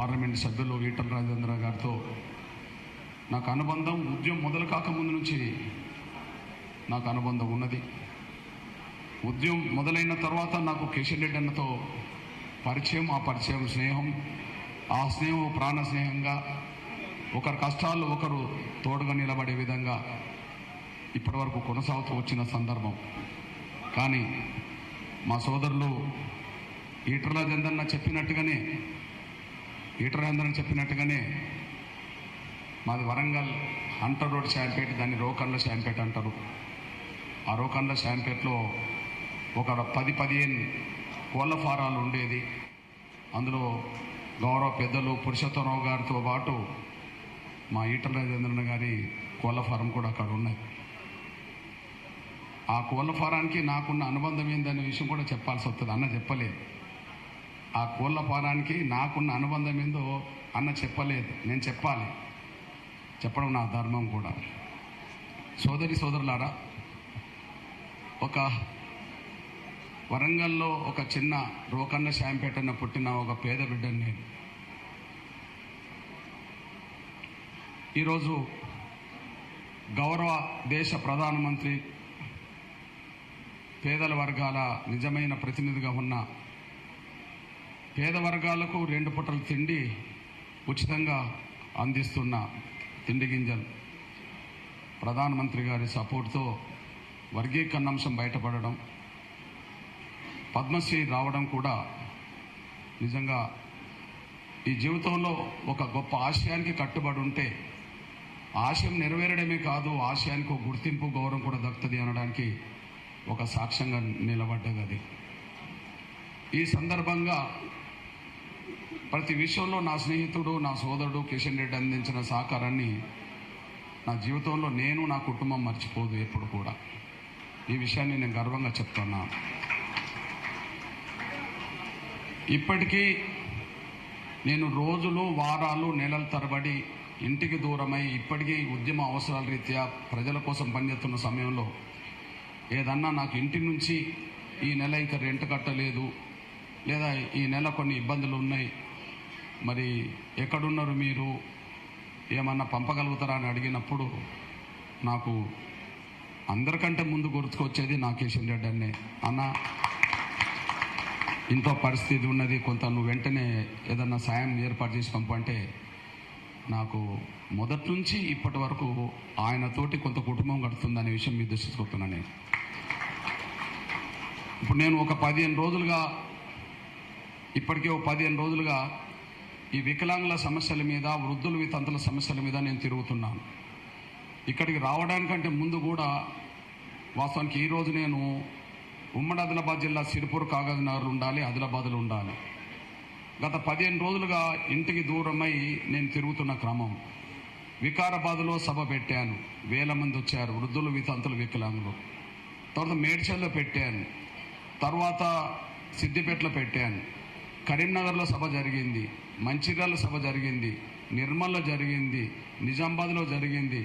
Parliament సభ్యులు ఈటల రాజేంద్ర గారితో నాకు అనుబంధం ఉద్యమం మొదలు కాకముందు నుంచి నాకు అనుబంధం ఉన్నది. ఉద్యమం మొదలైన తర్వాత నాకు కిషన్ రెడ్డి అన్నతో పరిచయం, ఆ పరిచయం స్నేహం, ఆ స్నేహం ప్రాణ స్నేహంగా ఒకరి కష్టాల్లో ఒకరు తోడుగా నిలబడే విధంగా ఇప్పటి వరకు కొనసాగుతూ వచ్చిన సందర్భం. కానీ మా సోదరులు ఈటల రాజేంద్ర చెప్పినట్టుగానే మాది వరంగల్ హంటర్ రోడ్ శాంపేట, దాన్ని రోకన్ల శాంపేట అంటారు. ఆ రోకన్ల శాంపేటలో ఒక 10-15 కోళ్ల ఫారాలు ఉండేది. అందులో గౌరవ పెద్దలు పురుషోత్తమరావు గారితో పాటు మా ఈటల రాజేంద్ర గారి కోళ్ల ఫారం కూడా అక్కడ ఉన్నది. ఆ కోళ్ల ఫారానికి నాకున్న అనుబంధం ఏందనే విషయం కూడా చెప్పాల్సి వస్తుంది. అన్న చెప్పలేదు. ఆ కోళ్ల ఫారానికి నాకున్న అనుబంధం ఏందో అన్న చెప్పలేదు, నేను చెప్పాలి. చెప్పడం నా ధర్మం కూడా. సోదరులారా, ఒక వరంగల్లో ఒక చిన్న రోకన్న శాంపేటన్న పుట్టిన ఒక పేద బిడ్డని నేను. ఈరోజు గౌరవ దేశ ప్రధానమంత్రి పేదల వర్గాల నిజమైన ప్రతినిధిగా ఉన్న పేద వర్గాలకు 2 పూటల తిండి ఉచితంగా అందిస్తున్న తిండి గింజలు ప్రధానమంత్రి గారి సపోర్ట్తో వర్గీకరణ అంశం బయటపడడం, పద్మశ్రీ రావడం కూడా నిజంగా ఈ జీవితంలో ఒక గొప్ప ఆశయానికి కట్టుబడి ఉంటే ఆశయం నెరవేరడమే కాదు, ఆశయానికి ఒక గుర్తింపు, గౌరవం కూడా దక్కుతుంది అనడానికి ఒక సాక్ష్యంగా నిలబడ్డది అది. ఈ సందర్భంగా ప్రతి విషయంలో నా స్నేహితుడు, నా సోదరుడు కిషన్ రెడ్డి అందించిన సహకారాన్ని నా జీవితంలో నేను, నా కుటుంబం మర్చిపోదు ఎప్పుడు కూడా. ఈ విషయాన్ని నేను గర్వంగా చెప్తున్నాను. ఇప్పటికీ నేను రోజులు, వారాలు, నెలల తరబడి ఇంటికి దూరమై ఇప్పటికీ ఉద్యమ అవసరాల రీత్యా ప్రజల కోసం పనిచేస్తున్న సమయంలో ఏదన్నా నాకు ఇంటి నుంచి ఈ నెల ఇక రెంట్ కట్టలేదు, లేదా ఈ నెల కొన్ని ఇబ్బందులు ఉన్నాయి, మరి ఎక్కడున్నారు మీరు, ఏమన్నా పంపగలుగుతారా అని అడిగినప్పుడు నాకు అందరికంటే ముందు గుర్తుకొచ్చేది నా కిషన్ రెడ్డి అన్నే. అన్న, ఇంట్లో పరిస్థితి ఉన్నది, కొంత నువ్వు వెంటనే ఏదన్నా సాయం ఏర్పాటు చేసి పంపంటే నాకు మొదటి నుంచి ఇప్పటి వరకు ఆయనతోటి కొంత కుటుంబం గడుతుందనే విషయం మీ దృష్టికి వస్తున్నాను. నేను ఇప్పుడు నేను ఒక 15 రోజులుగా ఇప్పటికే ఒక 15 రోజులుగా ఈ వికలాంగుల సమస్యల మీద, వృద్ధుల వితంతుల సమస్యల మీద నేను తిరుగుతున్నాను. ఇక్కడికి రావడానికంటే ముందు కూడా వాస్తవానికి ఈరోజు నేను ఉమ్మడి ఆదిలాబాద్ జిల్లా సిరిపూర్ కాగజ్ నగర్ ఉండాలి, ఆదిలాబాద్లో ఉండాలి. గత 15 రోజులుగా ఇంటికి దూరమై నేను తిరుగుతున్న క్రమం. వికారాబాద్లో సభ పెట్టాను, 1000 మంది వచ్చారు, వృద్ధులు వితంతులు వికలాంగులు. తర్వాత మేడ్చల్లో పెట్టాను, తర్వాత సిద్దిపేటలో పెట్టాను, కరీంనగర్లో సభ జరిగింది, మంచిర్యాలలో సభ జరిగింది, నిర్మల్లో జరిగింది, నిజామాబాద్లో జరిగింది,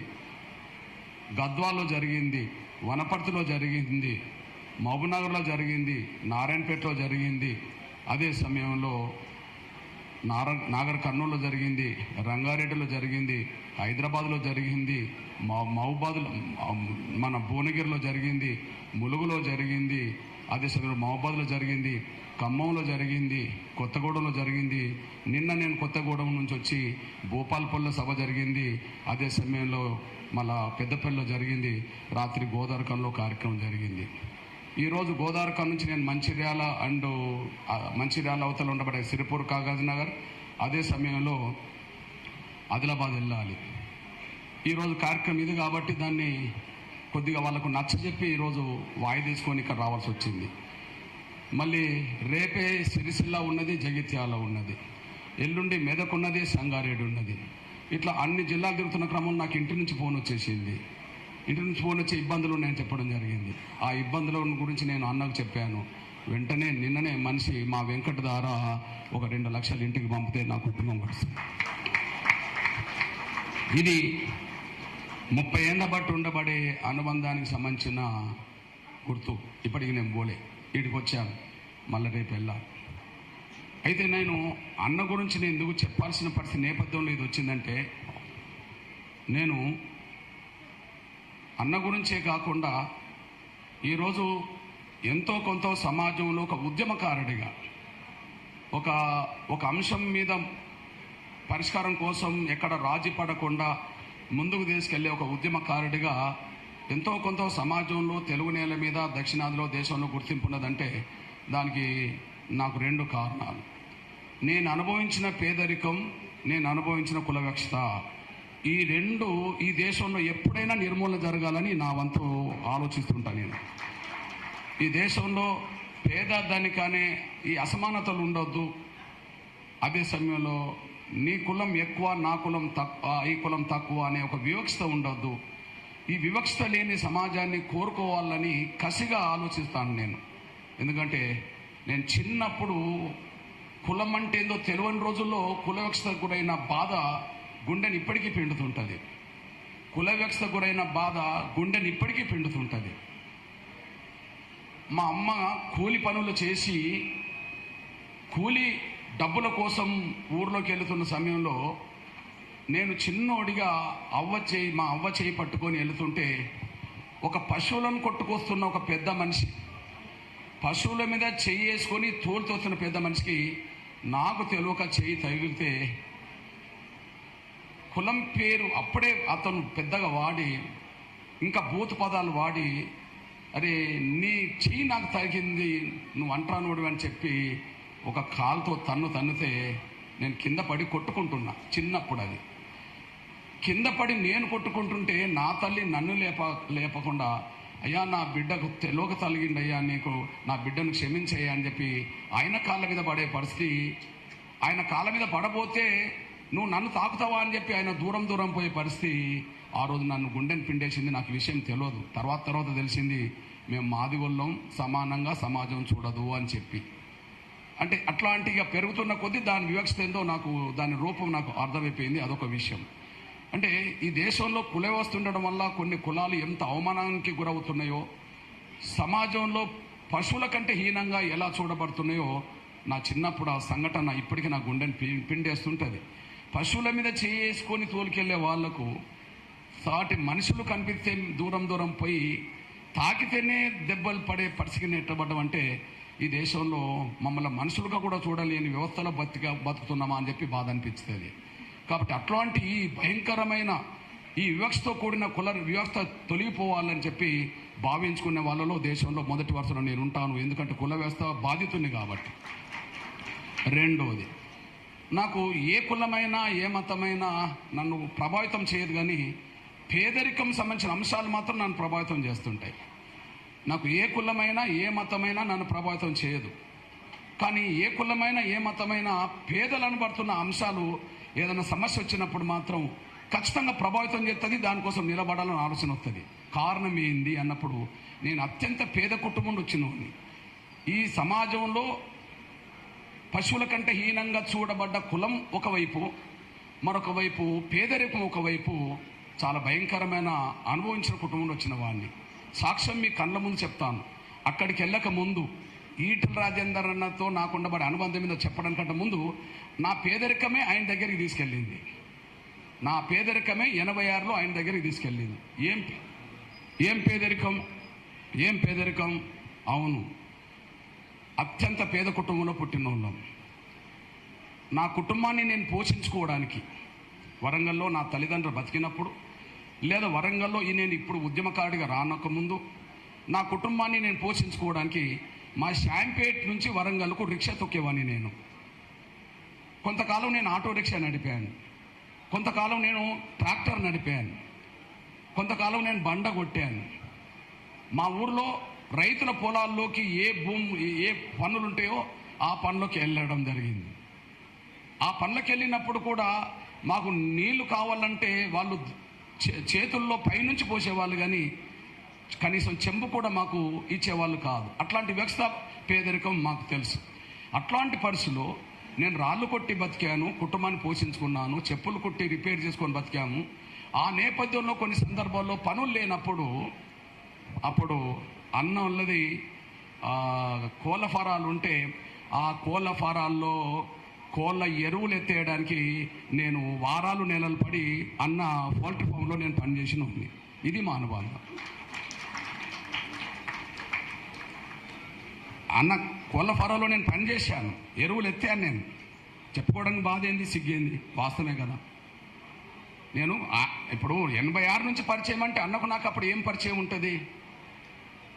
గద్వాల్లో జరిగింది, వనపర్తిలో జరిగింది, మహబూబ్నగర్లో జరిగింది, నారాయణపేటలో జరిగింది, అదే సమయంలో నాగర్ కర్నూలులో జరిగింది, రంగారెడ్డిలో జరిగింది, హైదరాబాద్లో జరిగింది, మహబూబాద్లో మన భువనగిరిలో జరిగింది, ములుగులో జరిగింది, అదే సమయంలో మహబూబాద్లో జరిగింది, ఖమ్మంలో జరిగింది, కొత్తగూడెంలో జరిగింది. నిన్న నేను కొత్తగూడెం నుంచి వచ్చి భూపాల్పల్లిలో సభ జరిగింది, అదే సమయంలో మళ్ళా పెద్దపల్లిలో జరిగింది, రాత్రి గోదావరిఖంలో కార్యక్రమం జరిగింది. ఈరోజు గోదావరిఖం నుంచి నేను మంచిర్యాల అవతల ఉండబడే సిరిపూర్ కాగజ్ నగర్, అదే సమయంలో ఆదిలాబాద్ వెళ్ళాలి. ఈరోజు కార్యక్రమం ఇది కాబట్టి దాన్ని కొద్దిగా వాళ్ళకు నచ్చజెప్పి ఈరోజు వాయి తీసుకొని ఇక్కడ రావాల్సి వచ్చింది. మళ్ళీ రేపే సిరిసిల్ల ఉన్నది, జగిత్యాల ఉన్నది, ఎల్లుండి మెదక్ ఉన్నది, సంగారెడ్డి ఉన్నది. ఇట్లా అన్ని జిల్లాలు తిరుగుతున్న క్రమంలో నాకు ఇంటి నుంచి ఫోన్ వచ్చేసింది. ఇంటి నుంచి ఫోన్ వచ్చే ఇబ్బందులు ఉన్నాయని చెప్పడం జరిగింది. ఆ ఇబ్బందుల గురించి నేను అన్నకు చెప్పాను. వెంటనే నిన్ననే మనిషి మా వెంకట ద్వారా ఒక 2 లక్షలు ఇంటికి పంపితే నా కుటుంబం గడుస్తుంది. ఇది 30 ఏళ్ళ బట్టి ఉండబడే అనుబంధానికి సంబంధించిన గుర్తు. ఇప్పటికి నేను పోలే, వీడికి వచ్చాను, మళ్ళీ రేపు వెళ్ళాలి. అయితే నేను అన్న గురించి నేను ఎందుకు చెప్పాల్సిన పరిస్థితి నేపథ్యంలో ఇది వచ్చిందంటే, నేను అన్న గురించే కాకుండా ఈరోజు ఎంతో కొంత సమాజంలో ఒక ఉద్యమకారుడిగా ఒక అంశం మీద పరిష్కారం కోసం ఎక్కడ రాజీ పడకుండా ముందుకు తీసుకెళ్లే ఒక ఉద్యమకారుడిగా ఎంతో కొంత సమాజంలో తెలుగు నేల మీద దక్షిణాదిలో దేశంలో గుర్తింపు ఉన్నదంటే దానికి నాకు 2 కారణాలు. నేను అనుభవించిన పేదరికం, నేను అనుభవించిన కుల వివక్షత, ఈ 2 ఈ దేశంలో ఎప్పుడైనా నిర్మూలన జరగాలని నా వంతు ఆలోచిస్తుంటాను. నేను ఈ దేశంలో పేద ధనిక అనే ఈ అసమానతలు ఉండొద్దు. అదే సమయంలో నీ కులం ఎక్కువ, నా కులం తక్కువ, ఈ కులం తక్కువ అనే ఒక వివక్షత ఉండొద్దు. ఈ వివక్షత లేని సమాజాన్ని కోరుకోవాలని కసిగా ఆలోచిస్తాను నేను. ఎందుకంటే నేను చిన్నప్పుడు కులం అంటే ఏందో తెలియని రోజుల్లో కుల వివక్షతకు గురైన బాధ గుండెని ఇప్పటికీ పిండుతుంటుంది. కుల వివక్షతకు గురైన బాధ గుండెని ఇప్పటికీ పిండుతుంటుంది. మా అమ్మ కూలి పనులు చేసి కూలి డబ్బుల కోసం ఊర్లోకి వెళుతున్న సమయంలో నేను చిన్నోడిగా మా అవ్వ చేయి పట్టుకొని వెళుతుంటే ఒక పశువులను కొట్టుకొస్తున్న ఒక పెద్ద మనిషి, పశువుల మీద చెయ్యి వేసుకొని తోలుతోస్తున్న పెద్ద మనిషికి నాకు తెలియక చెయ్యి తగిలితే కులం పేరు అప్పుడే అతను పెద్దగా వాడి ఇంకా బూతు పదాలు వాడి, అరే నీ చెయ్యి నాకు తగిలింది, నువ్వు అంటానోడు అని చెప్పి ఒక కాలుతో తన్నితే నేను కింద పడి కొట్టుకుంటున్నా. చిన్నప్పుడు అది కింద పడి నేను కొట్టుకుంటుంటే నా తల్లి నన్ను లేపకుండా, అయ్యా నా బిడ్డకు తెలియక తలిగిండయ్యా, నీకు నా బిడ్డను క్షమించయ్యా అని చెప్పి ఆయన కాళ్ళ మీద పడే పరిస్థితి. ఆయన కాళ్ళ మీద పడబోతే నువ్వు నన్ను తాకుతావా అని చెప్పి ఆయన దూరం పోయే పరిస్థితి. ఆ రోజు నన్ను గుండెని పిండేసింది. నాకు విషయం తెలియదు. తర్వాత తెలిసింది మేము మాదిగొల్లం, సమానంగా సమాజం చూడదు అని చెప్పి. అంటే అట్లాంటిగా పెరుగుతున్న కొద్దీ దాని వివక్షత ఏందో నాకు, దాని రూపం నాకు అర్థమైపోయింది. అదొక విషయం. అంటే ఈ దేశంలో కుల వ్యవస్థ ఉండడం వల్ల కొన్ని కులాలు ఎంత అవమానానికి గురవుతున్నాయో, సమాజంలో పశువుల కంటే హీనంగా ఎలా చూడబడుతున్నాయో నా చిన్నప్పుడు ఆ సంఘటన ఇప్పటికీ నా గుండెని పిండేస్తుంటుంది. పశువుల మీద చేసుకొని తోలుకెళ్లే వాళ్లకు సాటి మనుషులు కనిపిస్తే దూరం పోయి తాకితేనే దెబ్బలు పడే పరిస్థితికి నెట్టబడ్డం అంటే ఈ దేశంలో మమ్మల్ని మనుషులుగా కూడా చూడలేని వ్యవస్థలో బతుకుతున్నామా అని చెప్పి బాధ అనిపిస్తుంది. కాబట్టి అట్లాంటి ఈ భయంకరమైన ఈ వివక్షతో కూడిన కుల వ్యవస్థ తొలగిపోవాలని చెప్పి భావించుకునే వాళ్ళలో దేశంలో మొదటి వరుసలో నేను ఉంటాను. ఎందుకంటే కుల వ్యవస్థ బాధితుని కాబట్టి. రెండోది, నాకు ఏ కులమైనా ఏ మతమైనా నన్ను ప్రభావితం చేయదు, కానీ పేదరికం సంబంధించిన అంశాలు మాత్రం నన్ను ప్రభావితం చేస్తుంటాయి. నాకు ఏ కులమైనా ఏ మతమైనా నన్ను ప్రభావితం చేయదు, కానీ ఏ కులమైనా ఏ మతమైనా పేదలను పడుతున్న అంశాలు ఏదైనా సమస్య వచ్చినప్పుడు మాత్రం ఖచ్చితంగా ప్రభావితం చేస్తుంది. దానికోసం నిలబడాలని ఆలోచన వస్తుంది. కారణం ఏంది అన్నప్పుడు నేను అత్యంత పేద కుటుంబం వచ్చినవాడిని. ఈ సమాజంలో పశువుల కంటే హీనంగా చూడబడ్డ కులం ఒకవైపు, మరొక వైపు పేదరికం ఒకవైపు చాలా భయంకరమైన అనుభవించిన కుటుంబంలో వచ్చిన వాడిని. సాక్ష్యం మీ కళ్ళ ముందు చెప్తాను. అక్కడికి వెళ్ళక ముందు ఈటల రాజేందర్ అన్నతో నాకుండబడే అనుబంధం మీద చెప్పడానికంటే ముందు నా పేదరికమే ఆయన దగ్గరికి తీసుకెళ్ళింది. నా పేదరికమే 86లో ఆయన దగ్గరికి తీసుకెళ్ళింది. ఏం పేదరికం? అవును, అత్యంత పేద కుటుంబంలో పుట్టిన వాళ్ళం. నా కుటుంబాన్ని నేను పోషించుకోవడానికి వరంగల్లో నా తల్లిదండ్రులు బతికినప్పుడు, లేదా వరంగల్లో నేను ఇప్పుడు ఉద్యమకారుడిగా రానకముందు నా కుటుంబాన్ని నేను పోషించుకోవడానికి మా శాంపేట్ నుంచి వరంగల్కు రిక్షా తొక్కేవాడిని. నేను కొంతకాలం నేను ఆటో రిక్షా నడిపాను, కొంతకాలం నేను ట్రాక్టర్ నడిపాను, కొంతకాలం నేను బండ కొట్టాను. మా ఊర్లో రైతుల పొలాల్లోకి ఏ పనులు ఉంటాయో ఆ పనులోకి వెళ్ళడం జరిగింది. ఆ పనులకు వెళ్ళినప్పుడు కూడా మాకు నీళ్లు కావాలంటే వాళ్ళు చేతుల్లో పైనుంచి పోసేవాళ్ళు, కానీ కనీసం చెంబు కూడా మాకు ఇచ్చేవాళ్ళు కాదు. అట్లాంటి వ్యవస్థ పేదరికం మాకు తెలుసు. అట్లాంటి పరిస్థితుల్లో నేను రాళ్ళు కొట్టి బతికాను, కుటుంబాన్ని పోషించుకున్నాను, చెప్పులు కొట్టి రిపేర్ చేసుకొని బతికాము. ఆ నేపథ్యంలో కొన్ని సందర్భాల్లో పనులు లేనప్పుడు అప్పుడు అన్న ఉన్నది కోళ్ళ ఫారాలు ఉంటే ఆ కోళ్ళ ఫారాల్లో కోళ్ళ ఎరువులు ఎత్తేయడానికి నేను వారాలు నెలలు పడి అన్న పౌల్ట్రీ ఫామ్లో నేను పనిచేసిన ఉంది. ఇది మా అనుభవం. అన్న కోళ్ళ ఫారాలో నేను పనిచేశాను, ఎరువులు ఎత్తాను. నేను చెప్పుకోవడానికి బాధ ఏంది, సిగ్గేంది, వాస్తవమే కదా. నేను ఇప్పుడు 86 నుంచి పరిచయం అంటే అన్నకు నాకు అప్పుడు ఏం పరిచయం ఉంటుంది?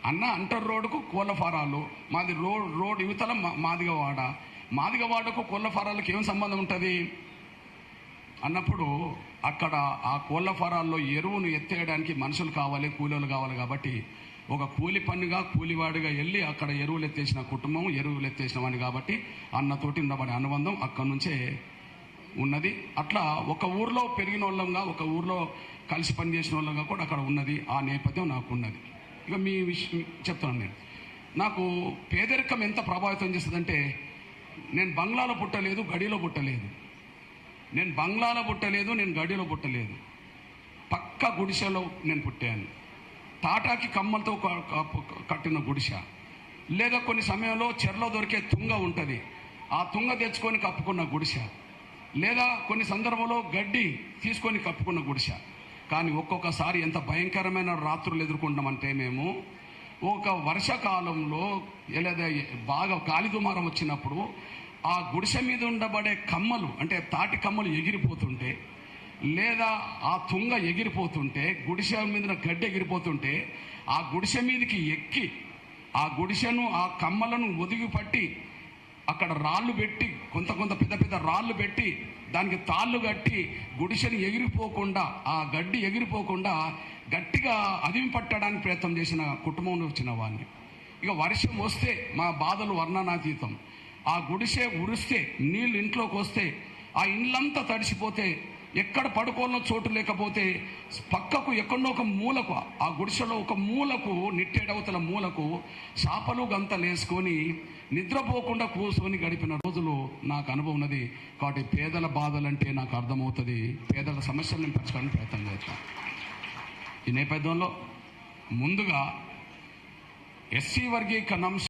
అన్న అంటర్ రోడ్డుకు కోళ్ళ ఫారాలు, మాది రోడ్ యువతల మాదిగవాడకు కోళ్ళ ఫారాలకు ఏం సంబంధం ఉంటుంది అన్నప్పుడు అక్కడ ఆ కోళ్ళ ఫారాల్లో ఎరువును ఎత్తేయడానికి మనుషులు కావాలి, కూలీలు కావాలి. కాబట్టి ఒక కూలి పనిగా కూలివాడిగా వెళ్ళి అక్కడ ఎరువులు ఎత్తేసిన కుటుంబం, ఎరువులు ఎత్తేసిన వాడిని. కాబట్టి అన్నతోటి ఉండబడే అనుబంధం అక్కడి నుంచే ఉన్నది. అట్లా ఒక ఊర్లో పెరిగిన వాళ్ళంగా, ఒక ఊర్లో కలిసి పనిచేసిన వాళ్ళంగా కూడా అక్కడ ఉన్నది. ఆ నేపథ్యం నాకు ఉన్నది. ఇక మీ విషయం చెప్తున్నాను. నాకు పేదరికం ఎంత ప్రభావితం చేస్తుందంటే, నేను బంగ్లాలో పుట్టలేదు, గడిలో పుట్టలేదు. నేను బంగ్లాలో పుట్టలేదు, నేను గడిలో పుట్టలేదు. పక్క గుడిసెలో నేను పుట్టాను. తాటాకి కమ్మలతో కట్టిన గుడిసె, లేదా కొన్ని సమయంలో చెరలో దొరికే తుంగ ఉంటుంది, ఆ తుంగ తెచ్చుకొని కప్పుకున్న గుడిసె, లేదా కొన్ని సందర్భంలో గడ్డి తీసుకొని కప్పుకున్న గుడిసె. కానీ ఒక్కొక్కసారి ఎంత భయంకరమైన రాత్రులు ఎదుర్కొంటామంటే, మేము ఒక వర్షాకాలంలో లేదా బాగా గాలిదుమారం వచ్చినప్పుడు ఆ గుడిసె మీద ఉండబడే కమ్మలు, అంటే తాటి కమ్మలు ఎగిరిపోతుంటే, లేదా ఆ తుంగ ఎగిరిపోతుంటే, గుడిసె మీద గడ్డి ఎగిరిపోతుంటే, ఆ గుడిసె మీదకి ఎక్కి ఆ గుడిసెను, ఆ కమ్మలను ఒదిగి పట్టి అక్కడ రాళ్ళు పెట్టి, కొంత పెద్ద పెద్ద రాళ్ళు పెట్టి దానికి తాళ్ళు కట్టి గుడిసెని ఎగిరిపోకుండా, ఆ గడ్డి ఎగిరిపోకుండా గట్టిగా అదిమి పట్టడానికి ప్రయత్నం చేసిన కుటుంబంలో వచ్చిన వాడిని. ఇక వర్షం వస్తే మా బాధలు వర్ణనాతీతం. ఆ గుడిసె ఉరిస్తే, నీళ్ళు ఇంట్లోకి వస్తే, ఆ ఇళ్ళంతా తడిసిపోతే, ఎక్కడ పడుకోవాలో చోటు లేకపోతే పక్కకు ఎక్కడో ఒక మూలకు, ఆ గుడిసెలో ఒక మూలకు, నిట్టేడవతల మూలకు చాపలు గంతలు వేసుకొని నిద్రపోకుండా కూర్చొని గడిపిన రోజులు నాకు అనుభవం ఉన్నది. కాబట్టి పేదల బాధలంటే నాకు అర్థమవుతుంది, పేదల సమస్యలను పరిష్కరించడానికి ప్రయత్నం చేస్తాను. ఈ నేపథ్యంలో ముందుగా ఎస్సీ వర్గీకరణ